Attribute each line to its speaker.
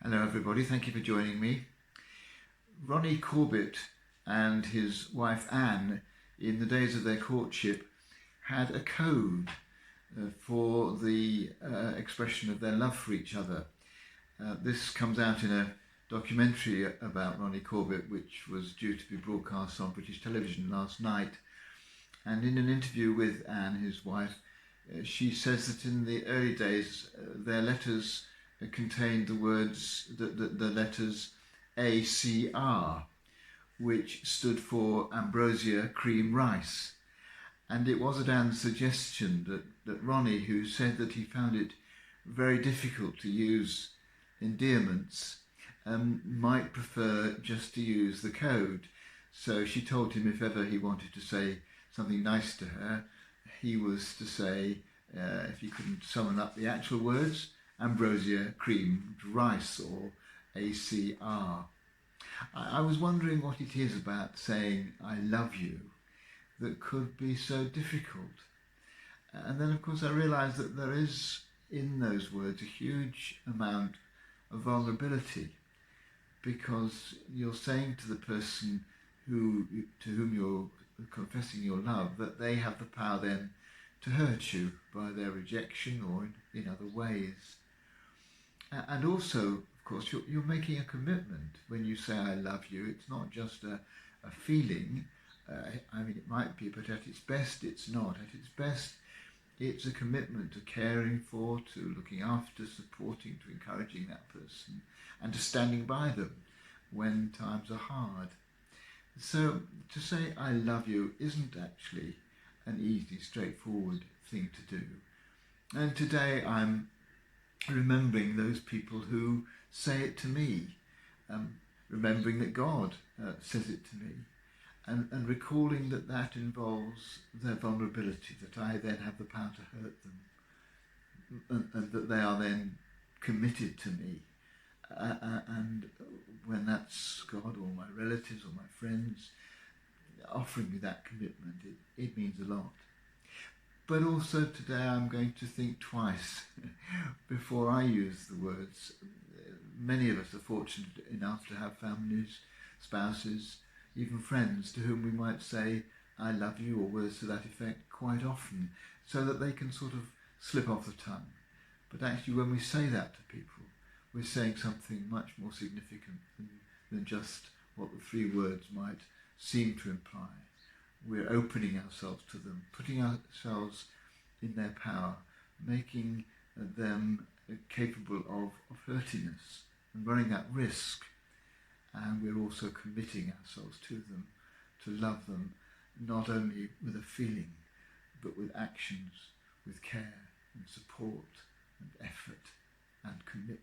Speaker 1: Hello everybody, thank you for joining me. Ronnie Corbett and his wife Anne, in the days of their courtship, had a code for the expression of their love for each other. This comes out in a documentary about Ronnie Corbett, which was due to be broadcast on British television last night. And in an interview with Anne, his wife, she says that in the early days their letters contained the words, the letters ACR, which stood for Ambrosia Cream Rice. And it was at Anne's suggestion that Ronnie, who said that he found it very difficult to use endearments, might prefer just to use the code. So she told him if ever he wanted to say something nice to her, he was to say, if he couldn't summon up the actual words, Ambrosia Creamed Rice, or ACR. I was wondering what it is about saying I love you that could be so difficult. And then of course I realised that there is in those words a huge amount of vulnerability, because you're saying to the person to whom you're confessing your love that they have the power then to hurt you by their rejection or in other ways. And also, of course, you're making a commitment when you say I love you. It's not just a feeling. It might be, but at its best it's not. At its best it's a commitment to caring for, to looking after, supporting, to encouraging that person, and to standing by them when times are hard. So to say I love you isn't actually an easy, straightforward thing to do. And today I'm remembering those people who say it to me, remembering that God says it to me, and recalling that involves their vulnerability, that I then have the power to hurt them, and that they are then committed to me. And when that's God or my relatives or my friends offering me that commitment, it means a lot. But also today I'm going to think twice before I use the words. Many of us are fortunate enough to have families, spouses, even friends to whom we might say I love you or words to that effect quite often, so that they can sort of slip off the tongue. But actually when we say that to people, we're saying something much more significant than just what the three words might seem to imply. We're opening ourselves to them, putting ourselves in their power, making them capable of hurting us and running that risk. And we're also committing ourselves to them, to love them, not only with a feeling, but with actions, with care and support and effort and commitment.